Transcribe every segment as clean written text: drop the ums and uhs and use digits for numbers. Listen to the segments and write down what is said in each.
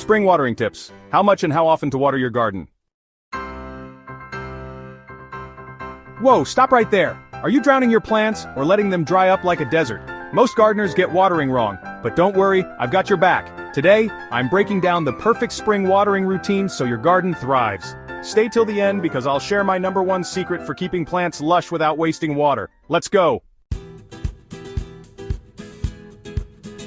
Spring watering tips. How much and how often to water your garden? Whoa, stop right there. Are you drowning your plants or letting them dry up like a desert? Most gardeners get watering wrong, but don't worry, I've got your back. Today, I'm breaking down the perfect spring watering routine so your garden thrives. Stay till the end because I'll share my #1 secret for keeping plants lush without wasting water. Let's go!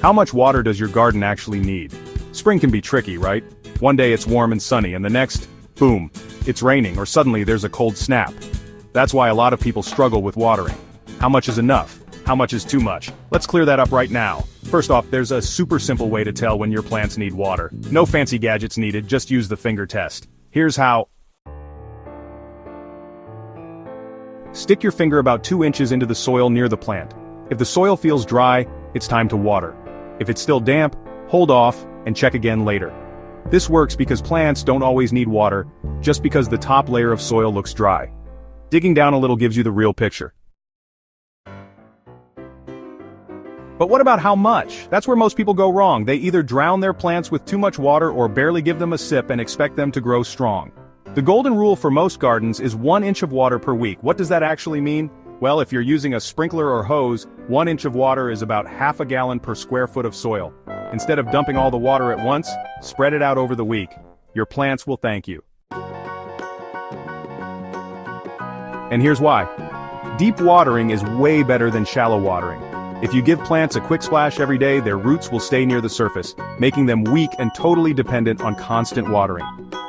How much water does your garden actually need? Spring can be tricky, right? One day it's warm and sunny and the next, boom, it's raining or suddenly there's a cold snap. That's why a lot of people struggle with watering. How much is enough? How much is too much? Let's clear that up right now. First off, there's a super simple way to tell when your plants need water. No fancy gadgets needed, just use the finger test. Here's how. Stick your finger about 2 inches into the soil near the plant. If the soil feels dry, it's time to water. If it's still damp, hold off and check again later. This works because plants don't always need water, just because the top layer of soil looks dry. Digging down a little gives you the real picture. But what about how much? That's where most people go wrong. They either drown their plants with too much water or barely give them a sip and expect them to grow strong. The golden rule for most gardens is 1 inch of water per week. What does that actually mean? Well, if you're using a sprinkler or hose, 1 inch of water is about half a gallon per square foot of soil. Instead of dumping all the water at once, spread it out over the week. Your plants will thank you. And here's why. Deep watering is way better than shallow watering. If you give plants a quick splash every day, their roots will stay near the surface, making them weak and totally dependent on constant watering.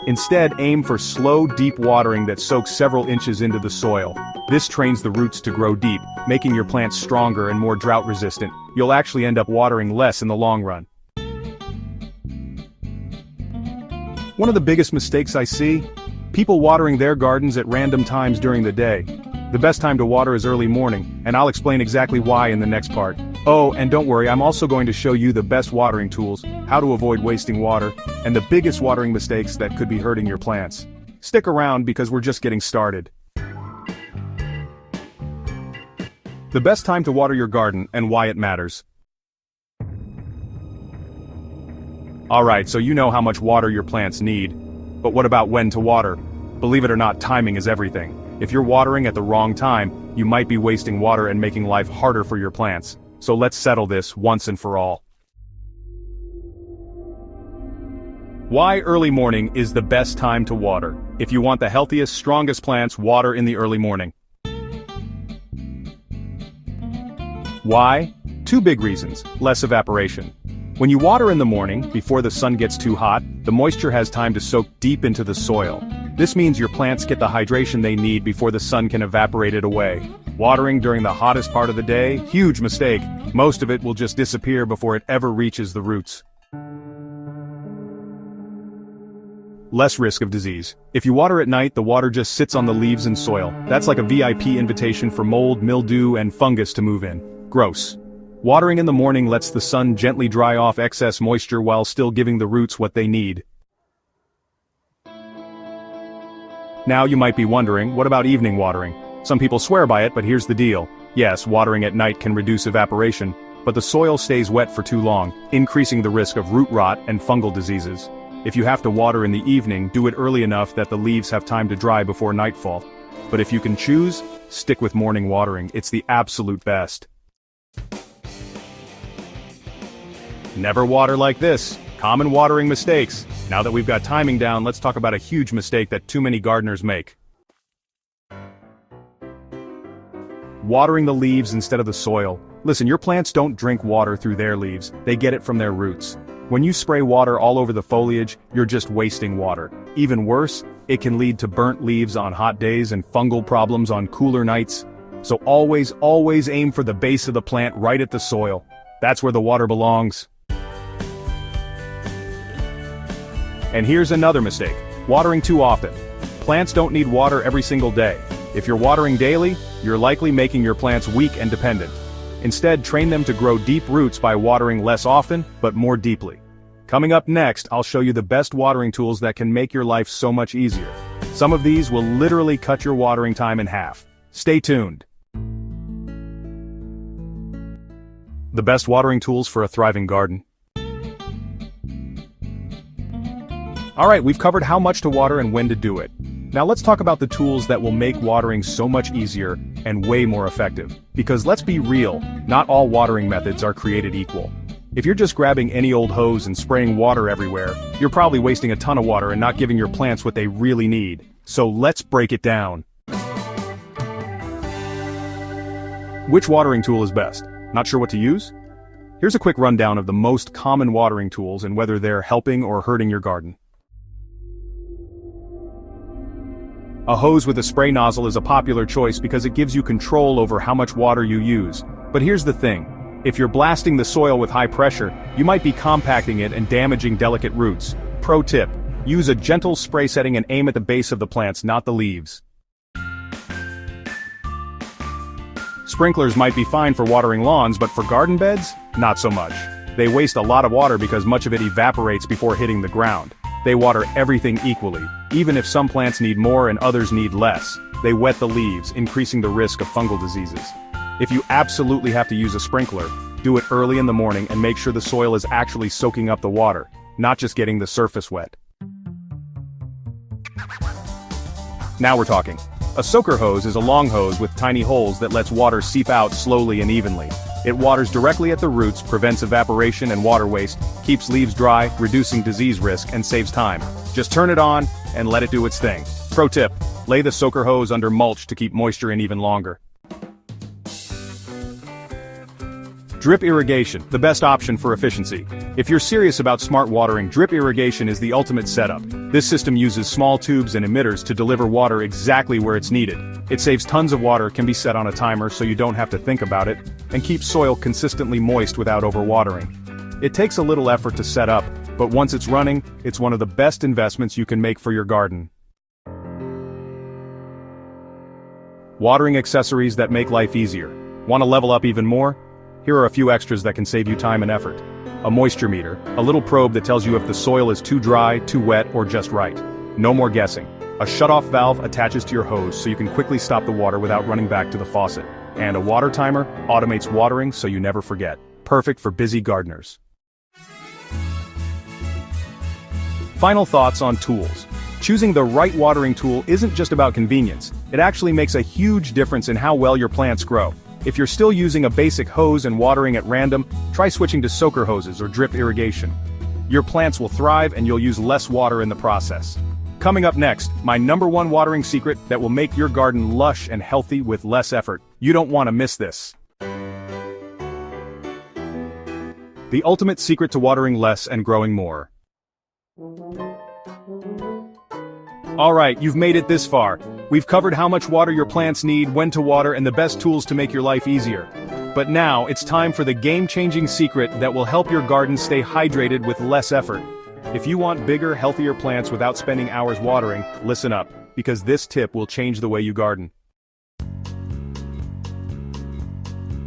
Instead, aim for slow, deep watering that soaks several inches into the soil. This trains the roots to grow deep, making your plants stronger and more drought-resistant. You'll actually end up watering less in the long run. One of the biggest mistakes I see? People watering their gardens at random times during the day. The best time to water is early morning, and I'll explain exactly why in the next part. Oh, and don't worry, I'm also going to show you the best watering tools, how to avoid wasting water, and the biggest watering mistakes that could be hurting your plants. Stick around because we're just getting started. The best time to water your garden and why it matters. Alright, so you know how much water your plants need. But what about when to water? Believe it or not, timing is everything. If you're watering at the wrong time, you might be wasting water and making life harder for your plants. So let's settle this once and for all. Why early morning is the best time to water? If you want the healthiest, strongest plants, water in the early morning. Why? 2 big reasons. Less evaporation. When you water in the morning, before the sun gets too hot, the moisture has time to soak deep into the soil. This means your plants get the hydration they need before the sun can evaporate it away. Watering during the hottest part of the day? Huge mistake. Most of it will just disappear before it ever reaches the roots. Less risk of disease. If you water at night, the water just sits on the leaves and soil. That's like a VIP invitation for mold, mildew, and fungus to move in. Gross. Watering in the morning lets the sun gently dry off excess moisture while still giving the roots what they need. Now you might be wondering, what about evening watering? Some people swear by it, but here's the deal. Yes, watering at night can reduce evaporation, but the soil stays wet for too long, increasing the risk of root rot and fungal diseases. If you have to water in the evening, do it early enough that the leaves have time to dry before nightfall. But if you can choose, stick with morning watering. It's the absolute best. Never water like this. Common watering mistakes. Now that we've got timing down, let's talk about a huge mistake that too many gardeners make. Watering the leaves instead of the soil. Listen, your plants don't drink water through their leaves, they get it from their roots. When you spray water all over the foliage, you're just wasting water. Even worse, it can lead to burnt leaves on hot days and fungal problems on cooler nights. So always aim for the base of the plant right at the soil. That's where the water belongs. And here's another mistake. Watering too often. Plants don't need water every single day. If you're watering daily, you're likely making your plants weak and dependent. Instead, train them to grow deep roots by watering less often, but more deeply. Coming up next, I'll show you the best watering tools that can make your life so much easier. Some of these will literally cut your watering time in half. Stay tuned. The best watering tools for a thriving garden. Alright, we've covered how much to water and when to do it. Now let's talk about the tools that will make watering so much easier and way more effective. Because let's be real, not all watering methods are created equal. If you're just grabbing any old hose and spraying water everywhere, you're probably wasting a ton of water and not giving your plants what they really need. So let's break it down. Which watering tool is best? Not sure what to use? Here's a quick rundown of the most common watering tools and whether they're helping or hurting your garden. A hose with a spray nozzle is a popular choice because it gives you control over how much water you use. But here's the thing. If you're blasting the soil with high pressure, you might be compacting it and damaging delicate roots. Pro tip: use a gentle spray setting and aim at the base of the plants, not the leaves. Sprinklers might be fine for watering lawns, but for garden beds, not so much. They waste a lot of water because much of it evaporates before hitting the ground. They water everything equally, even if some plants need more and others need less. They wet the leaves, increasing the risk of fungal diseases. If you absolutely have to use a sprinkler, do it early in the morning and make sure the soil is actually soaking up the water, not just getting the surface wet. Now we're talking. A soaker hose is a long hose with tiny holes that lets water seep out slowly and evenly. It waters directly at the roots, prevents evaporation and water waste, keeps leaves dry, reducing disease risk, and saves time. Just turn it on and let it do its thing. Pro tip: lay the soaker hose under mulch to keep moisture in even longer. Drip irrigation, the best option for efficiency. If you're serious about smart watering, drip irrigation is the ultimate setup. This system uses small tubes and emitters to deliver water exactly where it's needed. It saves tons of water, can be set on a timer so you don't have to think about it, and keeps soil consistently moist without overwatering. It takes a little effort to set up, but once it's running, it's one of the best investments you can make for your garden. Watering accessories that make life easier. Want to level up even more? Here are a few extras that can save you time and effort. A moisture meter, a little probe that tells you if the soil is too dry, too wet, or just right. No more guessing. A shut-off valve attaches to your hose so you can quickly stop the water without running back to the faucet. And a water timer automates watering so you never forget. Perfect for busy gardeners. Final thoughts on tools. Choosing the right watering tool isn't just about convenience. It actually makes a huge difference in how well your plants grow. If you're still using a basic hose and watering at random, try switching to soaker hoses or drip irrigation. Your plants will thrive and you'll use less water in the process. Coming up next, my #1 watering secret that will make your garden lush and healthy with less effort. You don't want to miss this. The ultimate secret to watering less and growing more. Alright, you've made it this far. We've covered how much water your plants need, when to water, and the best tools to make your life easier. But now, it's time for the game-changing secret that will help your garden stay hydrated with less effort. If you want bigger, healthier plants without spending hours watering, listen up, because this tip will change the way you garden.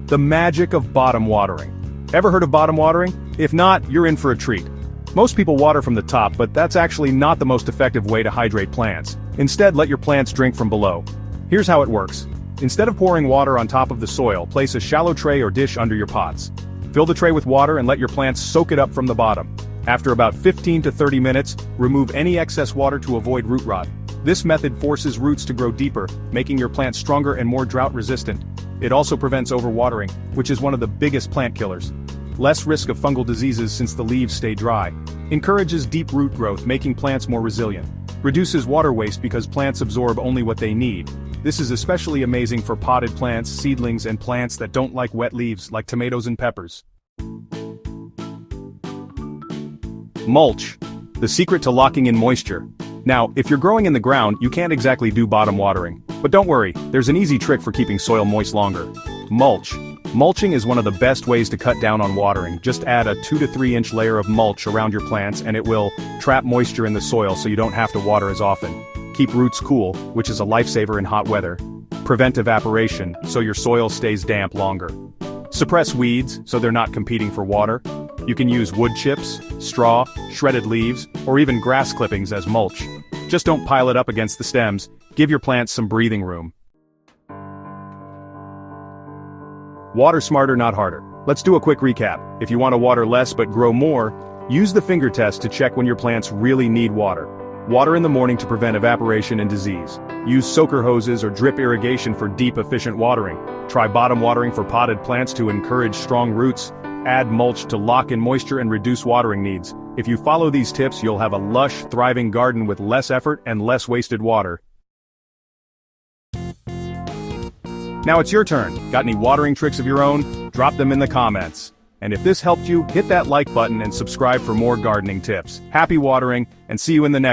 The magic of bottom watering. Ever heard of bottom watering? If not, you're in for a treat. Most people water from the top, but that's actually not the most effective way to hydrate plants. Instead, let your plants drink from below. Here's how it works. Instead of pouring water on top of the soil, place a shallow tray or dish under your pots. Fill the tray with water and let your plants soak it up from the bottom. After about 15 to 30 minutes, remove any excess water to avoid root rot. This method forces roots to grow deeper, making your plants stronger and more drought-resistant. It also prevents overwatering, which is one of the biggest plant killers. Less risk of fungal diseases since the leaves stay dry. Encourages deep root growth, making plants more resilient. Reduces water waste because plants absorb only what they need. This is especially amazing for potted plants, seedlings, and plants that don't like wet leaves, like tomatoes and peppers. Mulch. The secret to locking in moisture. Now, if you're growing in the ground, you can't exactly do bottom watering. But don't worry, there's an easy trick for keeping soil moist longer. Mulch. Mulching is one of the best ways to cut down on watering. Just add a 2 to 3 inch layer of mulch around your plants and it will trap moisture in the soil so you don't have to water as often. Keep roots cool, which is a lifesaver in hot weather. Prevent evaporation, so your soil stays damp longer. Suppress weeds, so they're not competing for water. You can use wood chips, straw, shredded leaves, or even grass clippings as mulch. Just don't pile it up against the stems. Give your plants some breathing room. Water smarter, not harder. Let's do a quick recap. If you want to water less but grow more, Use the finger test to check when your plants really need water. Water in the morning to prevent evaporation and disease. Use soaker hoses or drip irrigation for deep, efficient watering. Try bottom watering for potted plants to encourage strong roots. Add mulch to lock in moisture and reduce watering needs. If you follow these tips, you'll have a lush, thriving garden with less effort and less wasted water. Now it's your turn. Got any watering tricks of your own? Drop them in the comments. And if this helped you, hit that like button and subscribe for more gardening tips. Happy watering, and see you in the next